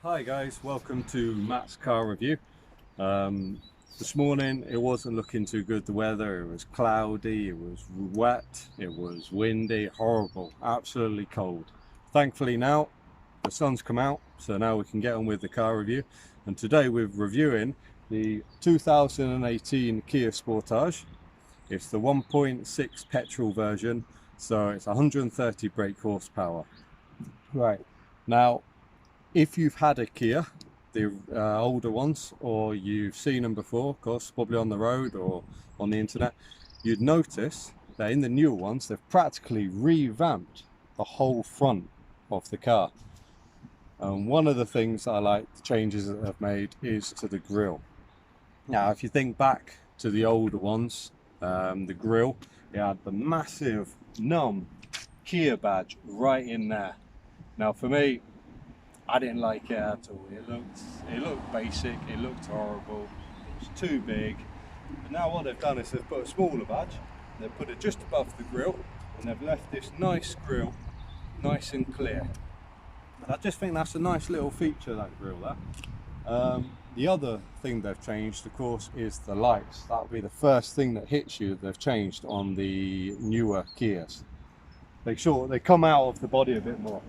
Hi guys, welcome to Matt's car review. This morning it wasn't looking too good, the weather. It was cloudy, it was wet, it was windy, horrible, absolutely cold. Thankfully now the sun's come out, so now we can get on with the car review. And today we're reviewing the 2018 Kia Sportage. It's the 1.6 petrol version, so it's 130 brake horsepower. Right, now if you've had a Kia, the older ones, or you've seen them before, of course, probably on the road or on the internet, you'd notice that in the newer ones, they've practically revamped the whole front of the car. And one of the things I like, the changes that they've made, is to the grille. Now, if you think back to the older ones, the grille, it had the massive Kia badge right in there. Now, for me, I didn't like it at all. It looked basic, it looked horrible, it was too big. And now what they've done is they've put a smaller badge, they've put it just above the grille, and they've left this nice grille nice and clear. And I just think that's a nice little feature, that grille there. The other thing they've changed, of course, is the lights. That'll be the first thing that hits you they've changed on the newer Kias. They come out of the body a bit more.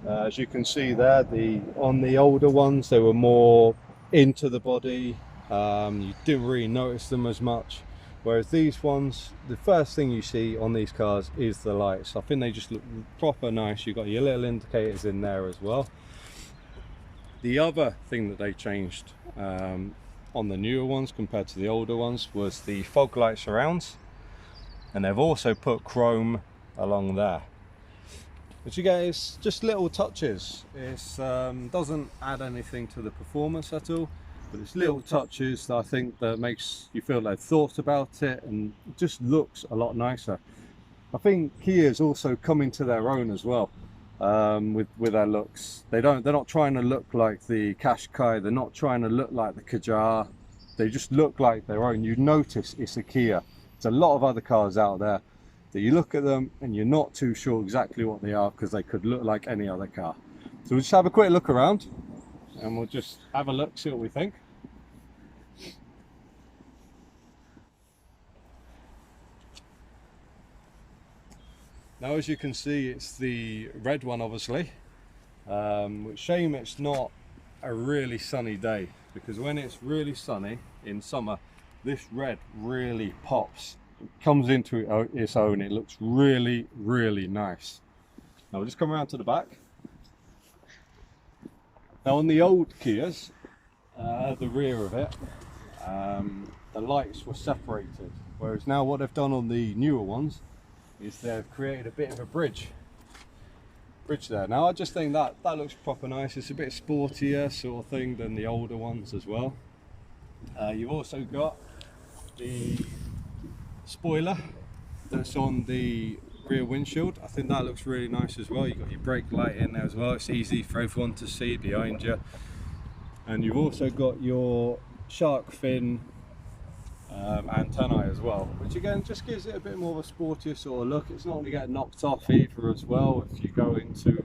As you can see there, on the older ones they were more into the body. You didn't really notice them as much, whereas these ones, the first thing you see on these cars is the lights. I think they just look proper nice. You've got your little indicators in there as well. The other thing that they changed on the newer ones compared to the older ones was the fog light surrounds, and they've also put chrome along there. But you get, it's just little touches. It doesn't add anything to the performance at all, but it's little touches that I think that makes you feel they've thought about it, and it just looks a lot nicer. I think Kia's also coming to their own as well with their looks. They're not trying to look like the Qashqai. They're not trying to look like the Kadjar. They just look like their own. You notice it's a Kia. There's a lot of other cars out there that you look at them and you're not too sure exactly what they are, because they could look like any other car. So we'll just have a quick look around and we'll just have a look, see what we think. Now, as you can see, it's the red one, obviously. Shame it's not a really sunny day, because when it's really sunny in summer, this red really pops. It comes into its own. It looks really, really nice. Now we'll just come around to the back. Now on the old Kias, the rear of it, the lights were separated, whereas now what they've done on the newer ones is they've created a bit of a bridge there. Now I just think that looks proper nice. It's a bit sportier sort of thing than the older ones as well. You've also got the spoiler that's on the rear windshield. I think that looks really nice as well. You've got your brake light in there as well. It's easy for everyone to see behind you. And you've also got your shark fin antennae as well, which again just gives it a bit more of a sportier sort of look. It's not going to get knocked off either as well if you go into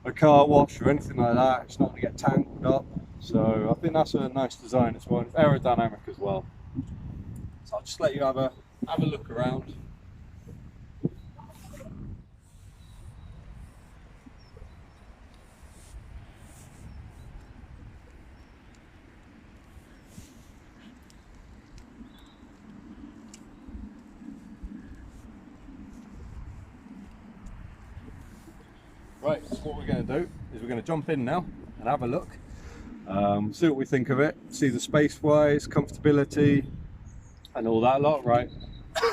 a car wash or anything like that. It's not going to get tangled up. So I think that's a nice design as well. It's aerodynamic as well. So I'll just let you have a look around. Right, so what we're going to do is we're going to jump in now and have a look. See what we think of it, see the space-wise, comfortability, and all that lot, right?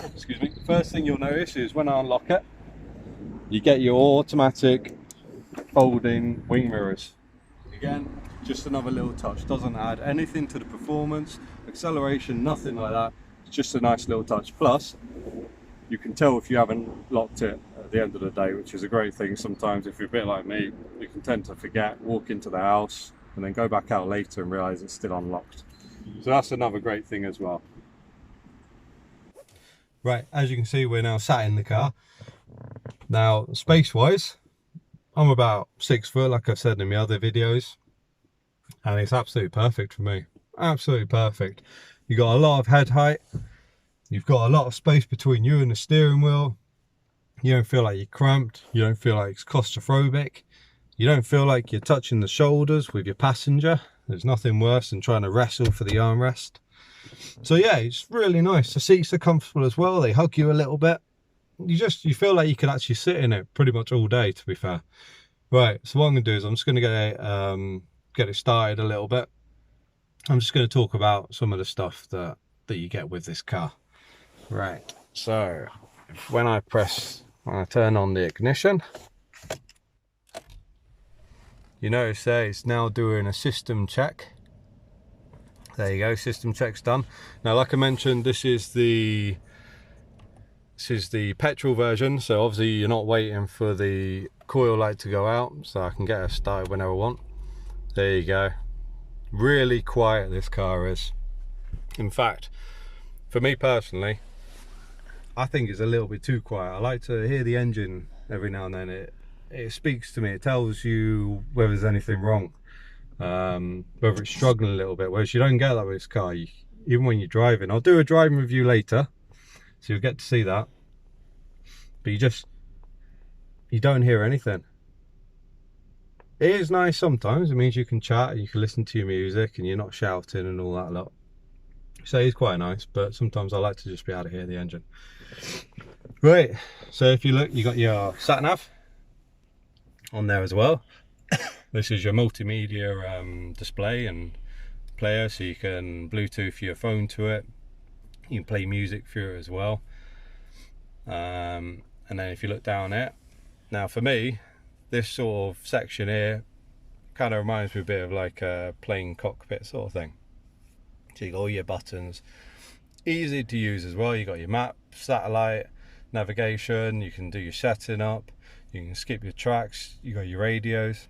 Excuse me. First thing you'll notice is when I unlock it, you get your automatic folding wing mirrors. Again, just another little touch. Doesn't add anything to the performance, acceleration, nothing like that. It's just a nice little touch. Plus, you can tell if you haven't locked it at the end of the day, which is a great thing. Sometimes if you're a bit like me, you can tend to forget, walk into the house and then go back out later and realize it's still unlocked. So that's another great thing as well. Right, as you can see, we're now sat in the car. Now, space-wise, I'm about 6 foot, like I've said in my other videos, and it's absolutely perfect for me. Absolutely perfect. You got a lot of head height. You've got a lot of space between you and the steering wheel. You don't feel like you're cramped. You don't feel like it's claustrophobic. You don't feel like you're touching the shoulders with your passenger. There's nothing worse than trying to wrestle for the armrest. So yeah, it's really nice. The seats are comfortable as well. They hug you a little bit. You feel like you could actually sit in it pretty much all day, to be fair. Right, so what I'm going to do is I'm just going to get it started a little bit. I'm just going to talk about some of the stuff that you get with this car. Right, so when I turn on the ignition, you notice there it's now doing a system check. There you go, system check's done. Now, like I mentioned, this is the petrol version, so obviously you're not waiting for the coil light to go out, so I can get her started whenever I want. There you go. Really quiet this car is. In fact, for me personally, I think it's a little bit too quiet. I like to hear the engine every now and then. It speaks to me. It tells you whether there's anything wrong, whether it's struggling a little bit, whereas you don't get that with this car. Even when you're driving, I'll do a driving review later, so you'll get to see that, but you don't hear anything. It is nice sometimes. It means you can chat and you can listen to your music and you're not shouting and all that lot. So it's quite nice, but sometimes I like to just be able to hear the engine. Right, so if you look, you got your sat nav on there as well. This is your multimedia display and player, so you can Bluetooth your phone to it. You can play music through it as well. And then if you look down it, now for me, this sort of section here kind of reminds me a bit of like a plane cockpit sort of thing. So you got all your buttons, easy to use as well. You got your map, satellite, navigation, you can do your setting up, you can skip your tracks, you got your radios.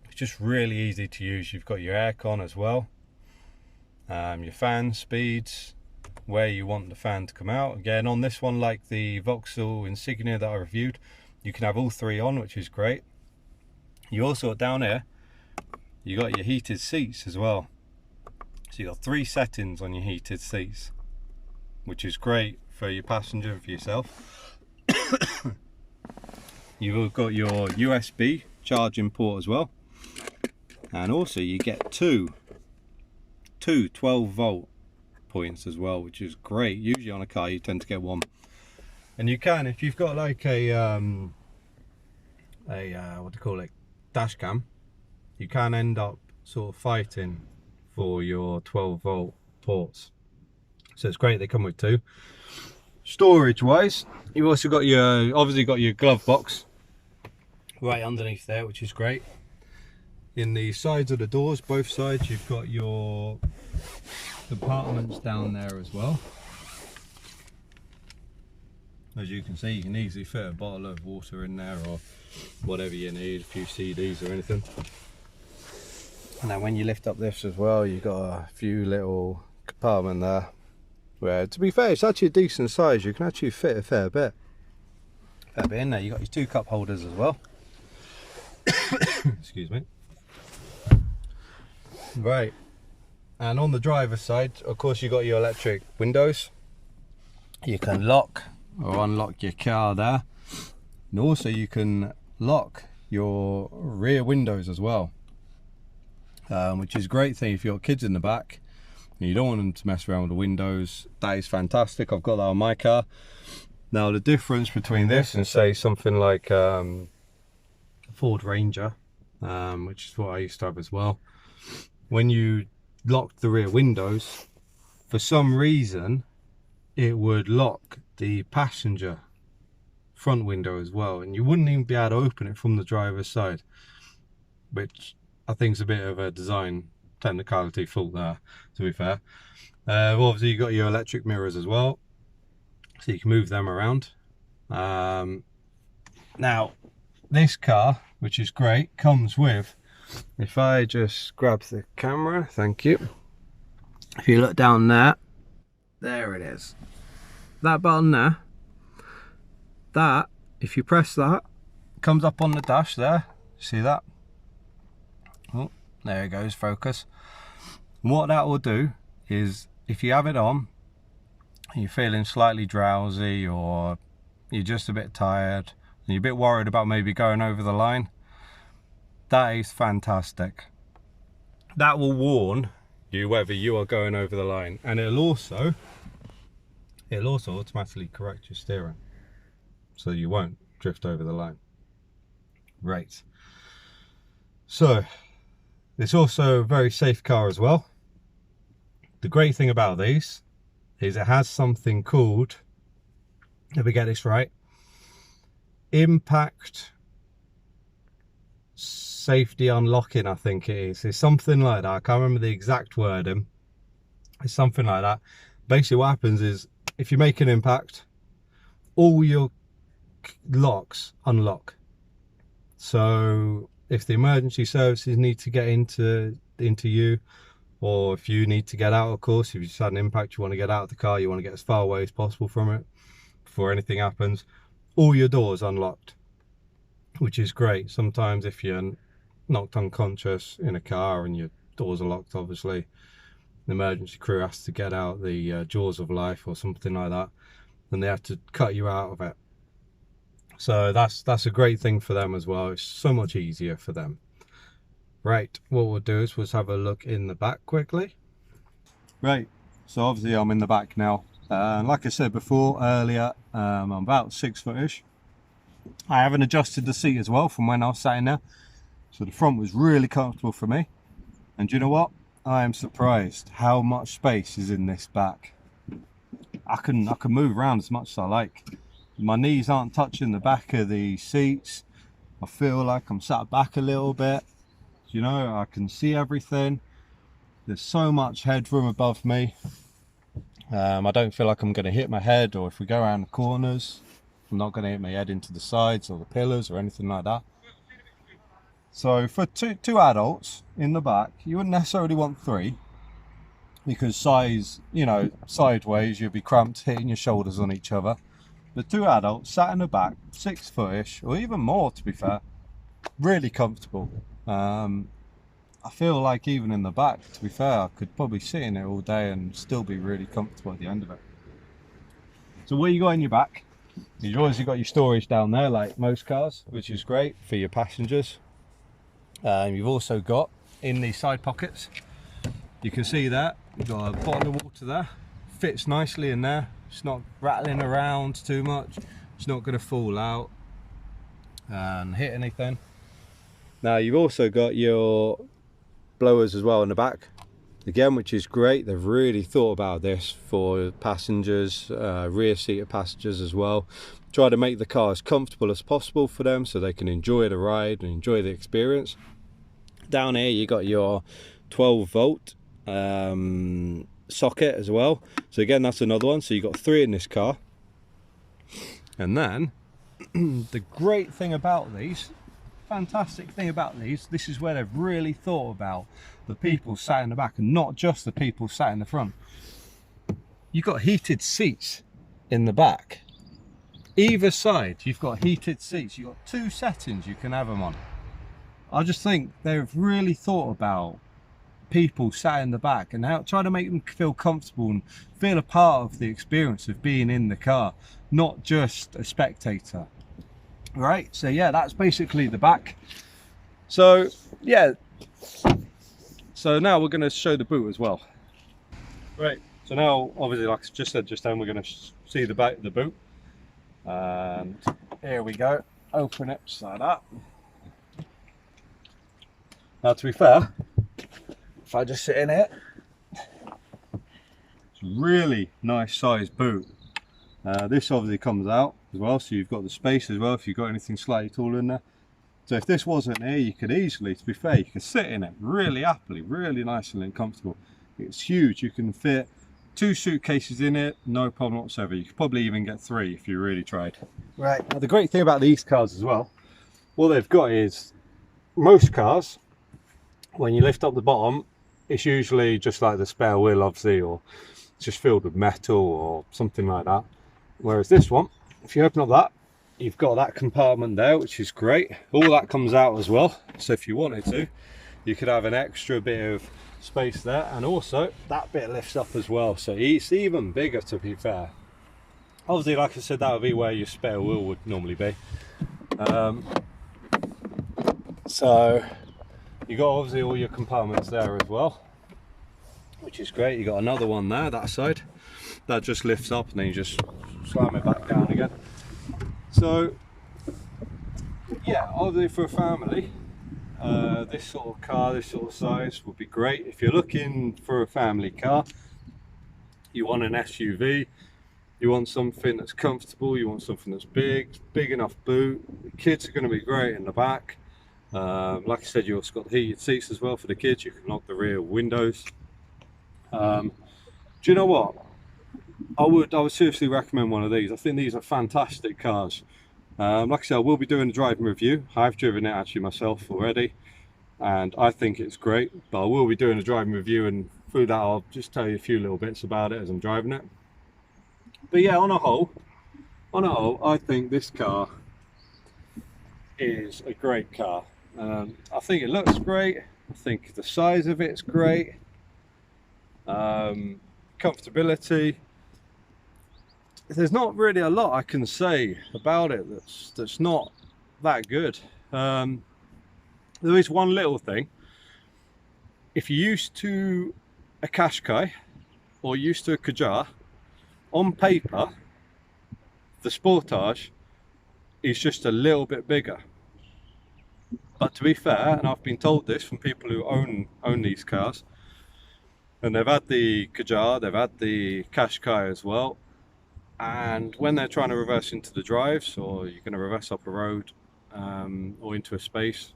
It's just really easy to use. You've got your aircon as well, your fan speeds, where you want the fan to come out. Again, on this one, like the Vauxhall Insignia that I reviewed, you can have all three on, which is great. You also, down here, you got your heated seats as well. So you got 3 settings on your heated seats, which is great for your passenger and for yourself. You've got your USB charging port as well, and also you get two 12-volt points as well, which is great. Usually on a car you tend to get one, and you can, if you've got like a what do you call it, dash cam, you can end up sort of fighting for your 12-volt ports. So it's great they come with 2. Storage wise, you've also got your, obviously got your glove box right underneath there, which is great. In the sides of the doors, both sides, you've got your compartments down there as well. As you can see, you can easily fit a bottle of water in there or whatever you need, a few CDs or anything. And then when you lift up this as well, you've got a few little compartment there, where, to be fair, it's actually a decent size. You can actually fit a fair bit in there. You've got your 2 cup holders as well. Excuse me. Right, and on the driver's side, of course, you've got your electric windows. You can lock or unlock your car there, and also you can lock your rear windows as well, which is a great thing if you've got kids in the back and you don't want them to mess around with the windows. That is fantastic. I've got that on my car. Now, the difference between this and say something like Ford Ranger, which is what I used to have as well, when you locked the rear windows, for some reason it would lock the passenger front window as well, and you wouldn't even be able to open it from the driver's side, which I think is a bit of a design technicality fault there, to be fair. Well, obviously you've got your electric mirrors as well, so you can move them around. Now, this car, which is great, comes with, if I just grab the camera, thank you. If you look down there, there it is. That button there, that, if you press that, comes up on the dash there. See that? Oh, there it goes, focus. And what that will do is, if you have it on and you're feeling slightly drowsy, or you're just a bit tired and you're a bit worried about maybe going over the line, that is fantastic. That will warn you whether you are going over the line, and it'll also automatically correct your steering so you won't drift over the line. Right, so it's also a very safe car as well. The great thing about these is it has something called, let me get this right, impact safety unlocking, I think it is. It's something like that. I can't remember the exact wording. It's something like that. Basically what happens is, if you make an impact, all your locks unlock. So if the emergency services need to get into you, or if you need to get out, of course, if you just had an impact, you want to get out of the car, you want to get as far away as possible from it before anything happens, all your doors unlocked, which is great. Sometimes if you're knocked unconscious in a car and your doors are locked, obviously the emergency crew has to get out the jaws of life or something like that, and they have to cut you out of it. So that's a great thing for them as well. It's so much easier for them. Right, what we'll do is we'll have a look in the back quickly. Right, so obviously I'm in the back now. Like I said before, earlier, I'm about 6 foot-ish. I haven't adjusted the seat as well from when I was sat in there. So the front was really comfortable for me. And you know what? I am surprised how much space is in this back. I can move around as much as I like. My knees aren't touching the back of the seats. I feel like I'm sat back a little bit. You know, I can see everything. There's so much headroom above me. I don't feel like I'm going to hit my head, or if we go around the corners, I'm not going to hit my head into the sides or the pillars or anything like that. So for two adults in the back, you wouldn't necessarily want 3, because size, you know, sideways you'd be cramped hitting your shoulders on each other. But 2 adults sat in the back, 6 foot-ish, or even more to be fair, really comfortable. I feel like even in the back, to be fair, I could probably sit in it all day and still be really comfortable at the end of it. So what you got in your back, you've obviously got your storage down there like most cars, which is great for your passengers. You've also got in these side pockets, you can see that you've got a bottle of water there, fits nicely in there. It's not rattling around too much, it's not going to fall out and hit anything. Now you've also got your blowers as well in the back, again, which is great. They've really thought about this for passengers, rear seated passengers as well. Try to make the car as comfortable as possible for them so they can enjoy the ride and enjoy the experience. Down here you got your 12-volt socket as well, so again that's another one. So you've got 3 in this car. And then the great thing about these, fantastic thing about these, this is where they've really thought about the people sat in the back and not just the people sat in the front. You've got heated seats in the back. Either side you've got heated seats. You've got 2 settings you can have them on. I just think they've really thought about people sat in the back and how try to make them feel comfortable and feel a part of the experience of being in the car, not just a spectator. Right, so yeah, that's basically the back. So yeah, so now we're going to show the boot as well. Right, so now obviously, like I just said just then, we're going to see the back of the boot. And here we go, open it just like that. Now to be fair, if I just sit in it, it's a really nice sized boot. This obviously comes out as well, so you've got the space as well if you've got anything slightly taller in there. So if this wasn't here, you could easily, to be fair, you could sit in it really happily, really nicely and comfortable. It's huge. You can fit 2 suitcases in it, no problem whatsoever. You could probably even get 3 if you really tried. Right, now the great thing about these cars as well, what they've got is, most cars, when you lift up the bottom, it's usually just like the spare wheel obviously, or it's just filled with metal or something like that. Whereas this one, if you open up that, you've got that compartment there, which is great. All that comes out as well, so if you wanted to, you could have an extra bit of space there, and also that bit lifts up as well, so it's even bigger, to be fair. Obviously, like I said, that would be where your spare wheel would normally be. So you got obviously all your compartments there as well, which is great. You got another one there, that side, that just lifts up and then you just slam it back down again. So yeah, obviously for a family, this sort of car, this sort of size would be great. If you're looking for a family car, you want an SUV, you want something that's comfortable, you want something that's big enough boot. The kids are going to be great in the back. Like I said, you've also got heated seats as well for the kids. You can lock the rear windows. Do you know what? I would seriously recommend one of these. I think these are fantastic cars. Like I said, I will be doing a driving review. I've driven it actually myself already, and I think it's great. But I will be doing a driving review, and through that I'll just tell you a few little bits about it as I'm driving it. But yeah, on a whole, I think this car is a great car. I think it looks great. I think the size of it's great. Comfortability. There's not really a lot I can say about it that's not that good. There is one little thing. If you're used to a Qashqai or used to a Kadjar, on paper the Sportage is just a little bit bigger. But to be fair, and I've been told this from people who own these cars, and they've had the Kadjar, they've had the Qashqai as well, and when they're trying to reverse into the drives, or you're going to reverse up a road or into a space,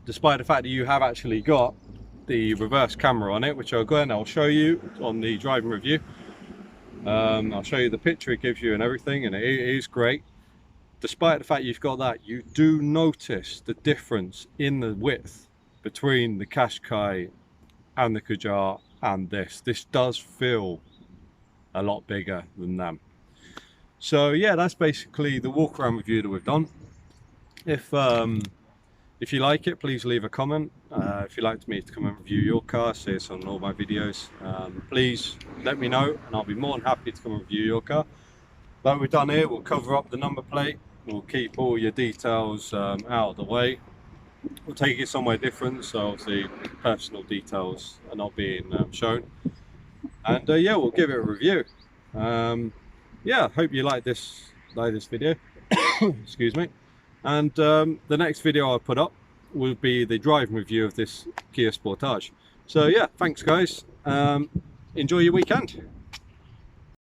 despite the fact that you have actually got the reverse camera on it, which I'll go and I'll show you on the driving review. I'll show you the picture it gives you and everything, and it is great. Despite the fact you've got that, you do notice the difference in the width between the Qashqai and the Kadjar and this. This does feel a lot bigger than them. So yeah, that's basically the walk around review that we've done. If you like it, please leave a comment. If you'd like me to come and review your car, say it's on all my videos, please let me know and I'll be more than happy to come and review your car. Like we've done here, we'll cover up the number plate, we'll keep all your details out of the way, we'll take it somewhere different, so obviously personal details are not being shown, and yeah, we'll give it a review. Yeah, hope you like this video. Excuse me. And the next video I put up will be the driving review of this Kia Sportage. So yeah, thanks guys, enjoy your weekend.